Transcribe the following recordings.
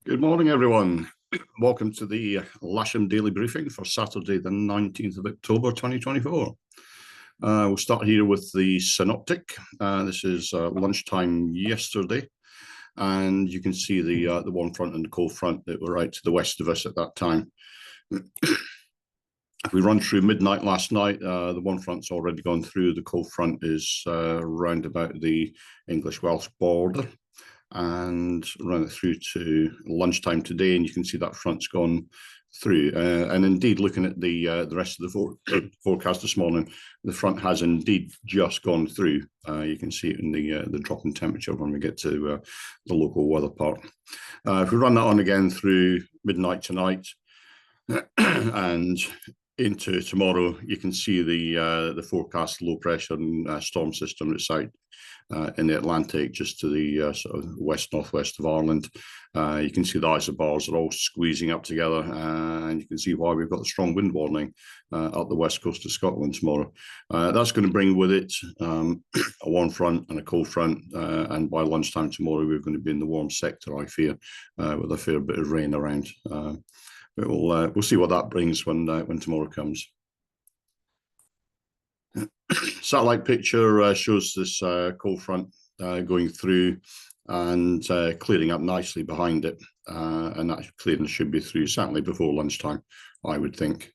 Good morning, everyone. Welcome to the Lasham Daily Briefing for Saturday, the 19th of October, 2024. We'll start here with the synoptic. This is lunchtime yesterday, and you can see the warm front and the cold front that were right to the west of us at that time. If we run through midnight last night, the warm front's already gone through. The cold front is round about the English-Welsh border, and run it through to lunchtime today, and you can see that front's gone through. And indeed, looking at the rest of the forecast this morning, the front has indeed just gone through. You can see it in the drop in temperature when we get to the local weather part. If we run that on again through midnight tonight and into tomorrow, you can see the forecast low pressure and storm system that's out in the Atlantic, just to the sort of west-northwest of Ireland. You can see the isobars are all squeezing up together, and you can see why we've got a strong wind warning up the west coast of Scotland tomorrow. That's going to bring with it a warm front and a cold front, and by lunchtime tomorrow we're going to be in the warm sector, I fear, with a fair bit of rain around. We'll see what that brings when tomorrow comes. Satellite picture shows this cold front going through and clearing up nicely behind it, and that clearing should be through certainly before lunchtime, I would think.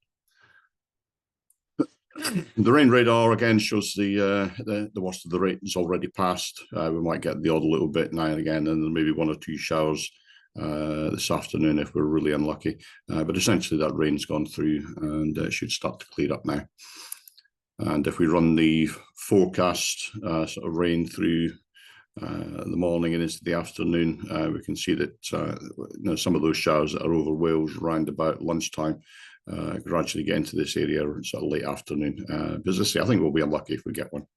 The rain radar again shows the worst of the rain is already passed. We might get the odd little bit now and again, and then maybe one or two showers this afternoon if we're really unlucky. But essentially that rain's gone through, and it should start to clear up now. And if we run the forecast sort of rain through the morning and into the afternoon, we can see that some of those showers that are over Wales around about lunchtime gradually get into this area sort of late afternoon. But as I say, I think we'll be unlucky if we get one.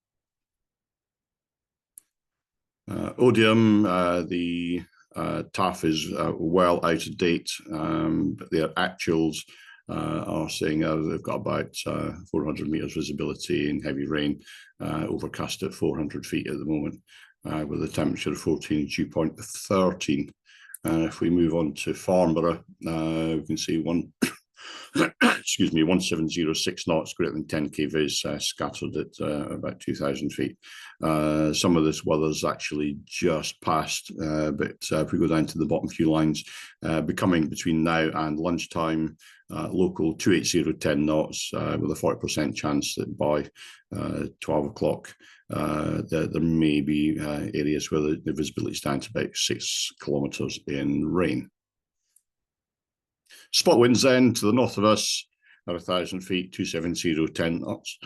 Odium, the TAF is well out of date, but their actuals are saying they've got about 400 metres visibility in heavy rain, overcast at 400 feet at the moment, with a temperature of 14, dew point of 13. If we move on to Farnborough, we can see 1706 knots, greater than 10 kVs, scattered at about 2,000 feet. Some of this weather's actually just passed, but if we go down to the bottom few lines, becoming between now and lunchtime, local 28010 knots, with a 40% chance that by 12 o'clock there may be areas where the visibility is down to about 6 kilometres in rain. Spot winds then to the north of us at 1,000 feet, 27010 knots.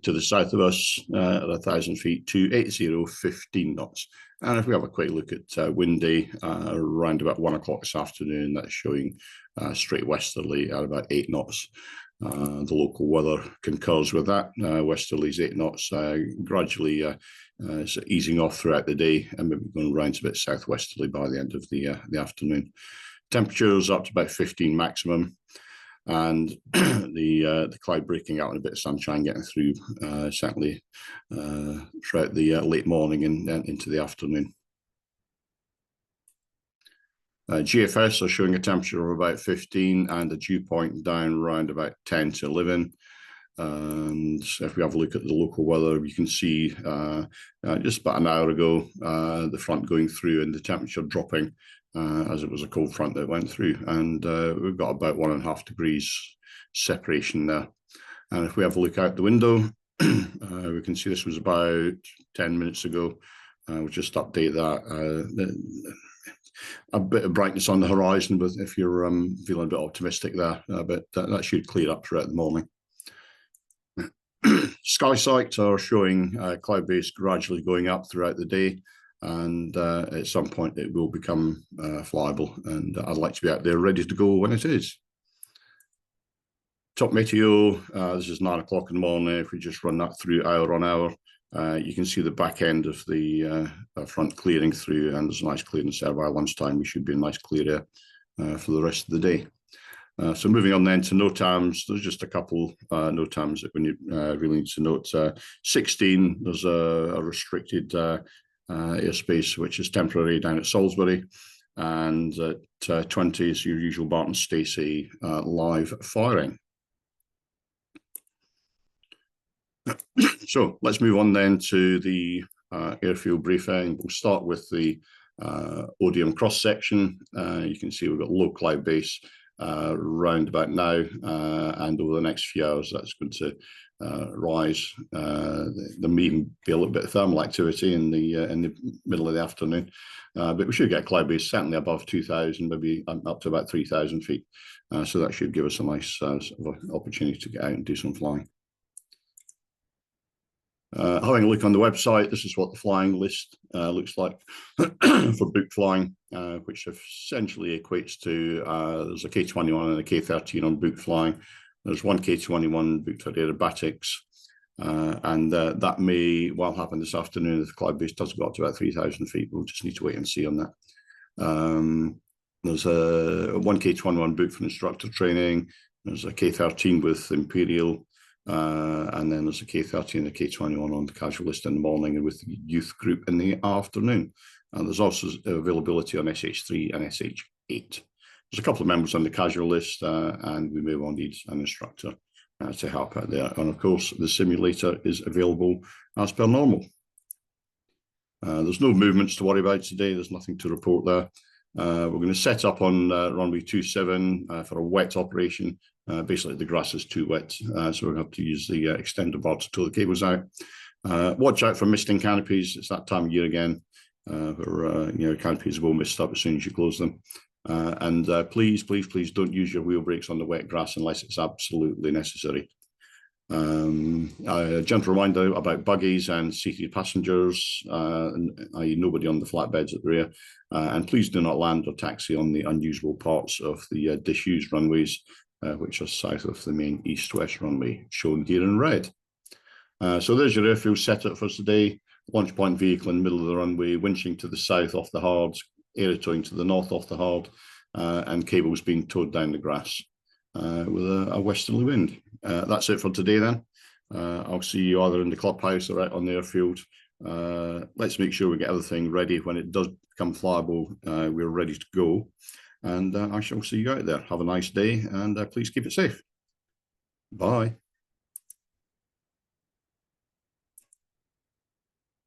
To the south of us at 1,000 feet, 28015 knots. And if we have a quick look at windy around about 1 o'clock this afternoon, that's showing straight westerly at about 8 knots. The local weather concurs with that. Westerlies 8 knots, gradually easing off throughout the day, and maybe going around a bit southwesterly by the end of the afternoon. Temperatures up to about 15 maximum, and the cloud breaking out and a bit of sunshine getting through, certainly throughout the late morning and into the afternoon. GFS are showing a temperature of about 15 and a dew point down around about 10 to 11. And if we have a look at the local weather, you can see just about an hour ago, the front going through and the temperature dropping, as it was a cold front that went through, and we've got about 1.5 degrees separation there. And if we have a look out the window, we can see this was about 10 minutes ago. We'll just update that. A bit of brightness on the horizon, but if you're feeling a bit optimistic there, but that should clear up throughout the morning. Sky sights are showing cloud base gradually going up throughout the day, and at some point it will become flyable, and I'd like to be out there ready to go when it is. Top meteo, this is 9 o'clock in the morning. If we just run that through hour on hour, you can see the back end of the front clearing through, and there's a nice clearance there. By lunchtime we should be in nice clear air for the rest of the day. So moving on then to NOTAMs, there's just a couple NOTAMs that we really need to note. 16, there's a restricted airspace which is temporary down at Salisbury. And at 20 is your usual Barton Stacey live firing. So let's move on then to the airfield briefing. We'll start with the Odium cross section. You can see we've got low cloud base round about now, and over the next few hours that's going to rise. There may even be a little bit of thermal activity in the middle of the afternoon, but we should get cloud base certainly above 2,000, maybe up to about 3,000 feet. So that should give us a nice sort of opportunity to get out and do some flying. Having a look on the website, this is what the flying list looks like for book flying, which essentially equates to there's a K21 and a K13 on book flying. There's one K21 booked for aerobatics, and that may well happen this afternoon if the cloud base does go up to about 3,000 feet. We'll just need to wait and see on that. There's a one K21 booked for instructor training. There's a K13 with Imperial. And then there's a K30 and a K21 on the casual list in the morning and with the youth group in the afternoon. And there's also availability on SH3 and SH8. There's a couple of members on the casual list, and we may well need an instructor to help out there. And of course, the simulator is available as per normal. There's no movements to worry about today. There's nothing to report there. We're going to set up on runway 27 for a wet operation. Basically, the grass is too wet, so we're going to have to use the extender bar to tow the cables out. Watch out for misting canopies. It's that time of year again where canopies will mist up as soon as you close them. And please don't use your wheel brakes on the wet grass unless it's absolutely necessary. A gentle reminder about buggies and seated passengers, i.e. nobody on the flatbeds at the rear. And please do not land or taxi on the unusual parts of the disused runways, which are south of the main east-west runway, shown here in red. So there's your airfield setup for today. Launch point vehicle in the middle of the runway, winching to the south off the hard, aero towing to the north off the hard, and cables being towed down the grass with a westerly wind. That's it for today then. I'll see you either in the clubhouse or out on the airfield. Let's make sure we get everything ready when it does become flyable. We're ready to go. And I shall see you out there. Have a nice day, and please keep it safe. Bye.